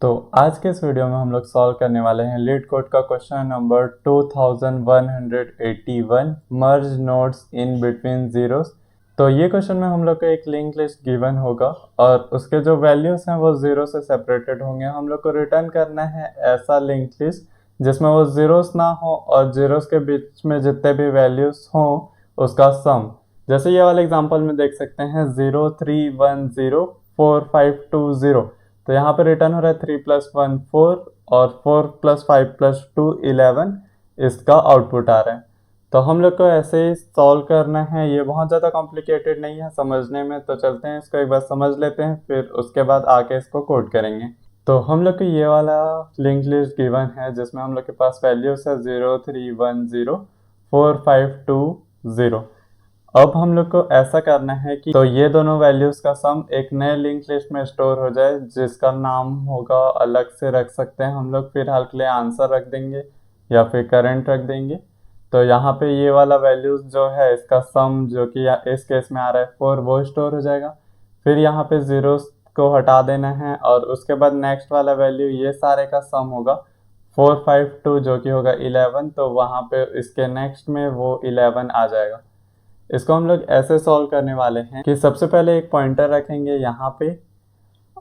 तो आज के इस वीडियो में हम लोग सॉल्व करने वाले हैं लीड कोड का question number 2181 merge nodes in between zeros. तो ये क्वेश्चन में हम लोग को एक लिंक लिस्ट गिवन होगा और उसके जो वैल्यूज हैं वो जीरो से सेपरेटेड होंगे। हम लोग को रिटर्न करना है ऐसा लिंक लिस्ट जिसमें वो जीरोस ना हो और जीरोस के बीच में जितने भी वैल्यूज हों उसका सम। जैसे ये वाले एग्जांपल में देख सकते हैं 0 3 1 0 4 5 2 0। तो यहाँ पे रिटर्न हो रहा है 3 + 1 4 और 4 + 5 + 2 11 इसका आउटपुट आ रहा है। तो हम लोग को ऐसे ही सॉल्व करना है। ये बहुत ज़्यादा कॉम्प्लिकेटेड नहीं है समझने में। तो चलते हैं इसको एक बार समझ लेते हैं, फिर उसके बाद आके इसको कोड करेंगे। तो हम लोग को ये वाला लिंक लिस्ट गिवन है जिसमें हम लोग के पास वैल्यूज है 0 3 1 0 4 5 2 0। अब हम लोग को ऐसा करना है कि तो ये दोनों वैल्यूज का सम एक नए लिंक लिस्ट में स्टोर हो जाए जिसका नाम होगा, अलग से रख सकते हैं हम लोग, फिलहाल के लिए आंसर रख देंगे या फिर करंट रख देंगे। तो यहाँ पे ये वाला वैल्यूज जो है इसका सम जो कि इस केस में आ रहा है 4 वो स्टोर हो जाएगा। फिर यहाँ पे जीरोस को हटा देना है और उसके बाद नेक्स्ट वाला वैल्यू ये सारे का सम होगा 4 5 2 जो कि होगा 11। तो वहाँ पे इसके नेक्स्ट में वो 11 आ जाएगा। इसको हम लोग ऐसे सॉल्व करने वाले हैं कि सबसे पहले एक पॉइंटर रखेंगे यहाँ पे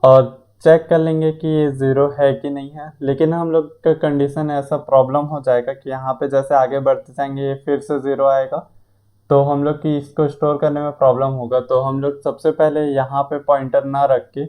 और चेक कर लेंगे कि ये ज़ीरो है कि नहीं है। लेकिन हम लोग का कंडीशन ऐसा प्रॉब्लम हो जाएगा कि यहाँ पे जैसे आगे बढ़ते जाएंगे ये फिर से ज़ीरो आएगा, तो हम लोग की इसको स्टोर करने में प्रॉब्लम होगा। तो हम लोग सबसे पहले यहाँ पे पॉइंटर ना रख के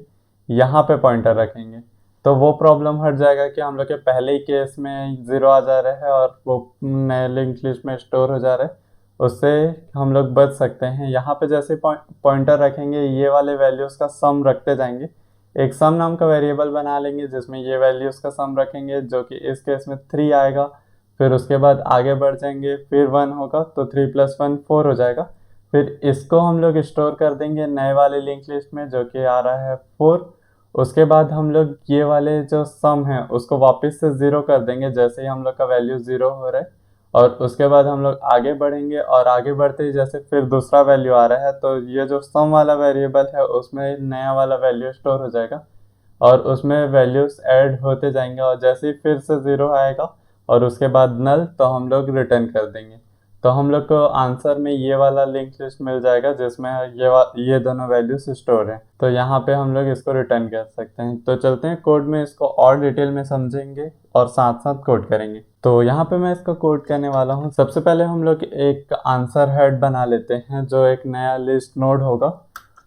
यहाँ पे पॉइंटर रखेंगे, तो वो प्रॉब्लम हट जाएगा कि हम लोग के पहले ही केस में ज़ीरो आ जा रहा है और वो नए लिंक लिस्ट में स्टोर हो जा रहा है। उससे हम लोग बच सकते हैं। यहाँ पे जैसे पॉइंटर रखेंगे ये वाले वैल्यूज़ का सम रखते जाएंगे। एक सम नाम का वेरिएबल बना लेंगे जिसमें ये वैल्यूज़ का सम रखेंगे जो कि इस केस में 3 आएगा। फिर उसके बाद आगे बढ़ जाएंगे, फिर 1 होगा तो 3 + 1 4 हो जाएगा। फिर इसको हम लोग स्टोर कर देंगे नए वाले लिंक लिस्ट में जो कि आ रहा है 4। उसके बाद हम लोग ये वाले जो सम है उसको वापस से ज़ीरो कर देंगे जैसे ही हम लोग का वैल्यू ज़ीरो हो रहा है। और उसके बाद हम लोग आगे बढ़ेंगे और आगे बढ़ते ही जैसे फिर दूसरा वैल्यू आ रहा है तो ये जो सम वाला वेरिएबल है उसमें नया वाला वैल्यू स्टोर हो जाएगा और उसमें वैल्यूज ऐड होते जाएंगे और जैसे ही फिर से ज़ीरो आएगा और उसके बाद नल तो हम लोग रिटर्न कर देंगे। तो हम लोग को आंसर में ये वाला लिंक लिस्ट मिल जाएगा जिसमें ये दोनों वैल्यूज स्टोर हैं। तो यहाँ पे हम लोग इसको रिटर्न कर सकते हैं। तो चलते हैं कोड में, इसको और डिटेल में समझेंगे और साथ साथ कोड करेंगे। तो यहाँ पे मैं इसको कोड करने वाला हूँ। सबसे पहले हम लोग एक आंसर हेड बना लेते हैं जो एक नया लिस्ट नोड होगा।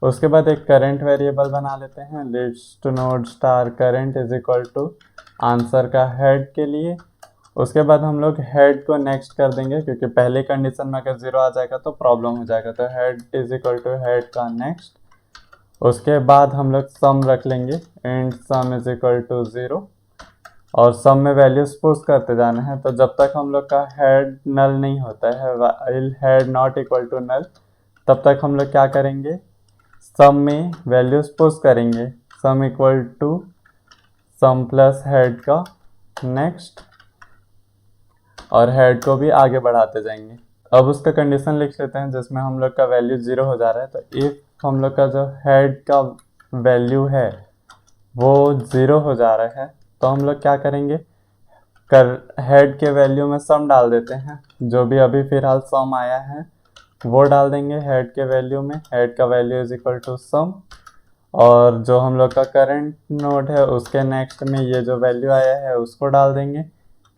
उसके बाद एक करंट वेरिएबल बना लेते हैं, list node star current is equal to answer का हेड के लिए। उसके बाद हम लोग हेड को नेक्स्ट कर देंगे क्योंकि पहले कंडीशन में अगर ज़ीरो आ जाएगा तो प्रॉब्लम हो जाएगा। तो head is equal to head का नेक्स्ट। उसके बाद हम लोग सम रख लेंगे, and sum is equal to 0 और सम में वैल्यूज पुश करते जाना है। तो जब तक हम लोग का हेड नल नहीं होता है, while head not equal to null, तब तक हम लोग क्या करेंगे, सम में वैल्यूज पुश करेंगे। Sum equal to sum plus head का नेक्स्ट और हेड को भी आगे बढ़ाते जाएंगे। अब उसका कंडीशन लिख लेते हैं जिसमें हम लोग का वैल्यू 0 हो जा रहा है। तो इफ हम लोग का जो हेड का वैल्यू है वो 0 हो जा रहा है तो हम लोग क्या करेंगे, हेड के वैल्यू में सम डाल देते हैं। जो भी अभी फिलहाल सम आया है वो डाल देंगे हेड के वैल्यू में। हेड का वैल्यू इज इक्वल टू सम और जो हम लोग का करंट नोड है उसके नेक्स्ट में ये जो वैल्यू आया है उसको डाल देंगे।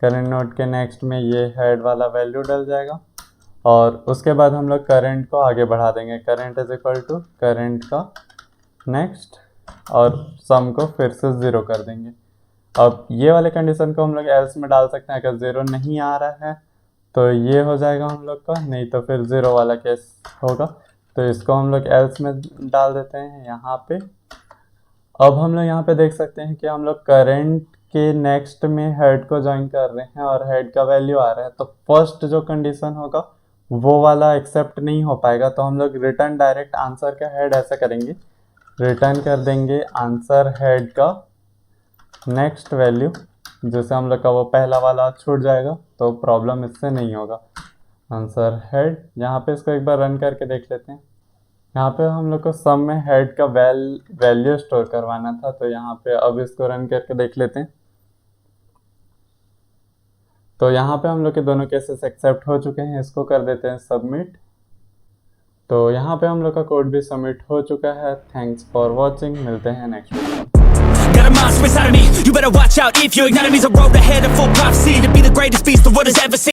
करंट नोड के नेक्स्ट में ये हेड वाला वैल्यू डल जाएगा और उसके बाद हम लोग करंट को आगे बढ़ा देंगे। Current is equal to current का नेक्स्ट और सम को फिर से 0 कर देंगे। अब ये वाले कंडीशन को हम लोग एल्स में डाल सकते हैं। अगर 0 नहीं आ रहा है तो ये हो जाएगा हम लोग का, नहीं तो फिर 0 वाला केस होगा। तो इसको हम लोग एल्स में डाल देते हैं यहाँ पे। अब हम लोग यहाँ पे देख सकते हैं कि हम लोग करंट के नेक्स्ट में हेड को ज्वाइन कर रहे हैं और हेड का वैल्यू आ रहा है। तो फर्स्ट जो कंडीशन होगा वो वाला एक्सेप्ट नहीं हो पाएगा। तो हम लोग रिटर्न डायरेक्ट आंसर का हेड ऐसा करेंगे, रिटर्न कर देंगे आंसर हेड का नेक्स्ट वैल्यू, जैसे हम लोग का वो पहला वाला छूट जाएगा तो प्रॉब्लम इससे नहीं होगा। आंसर हेड, यहाँ पे इसको एक बार रन करके देख लेते हैं। यहाँ पे हम लोग को सम में हेड का वैल्यू स्टोर करवाना था, तो यहाँ पे अब इसको रन करके देख लेते हैं। तो यहाँ पे हम लोग के दोनों केसेस एक्सेप्ट हो चुके हैं, इसको कर देते हैं सबमिट। तो यहाँ पे हम लोग का कोड भी सबमिट हो चुका है। थैंक्स फॉर वॉचिंग, मिलते हैं next video. Got a monster inside of me, you better watch out if your enemy's a road ahead of full prophecy to be the greatest beast the world has ever seen.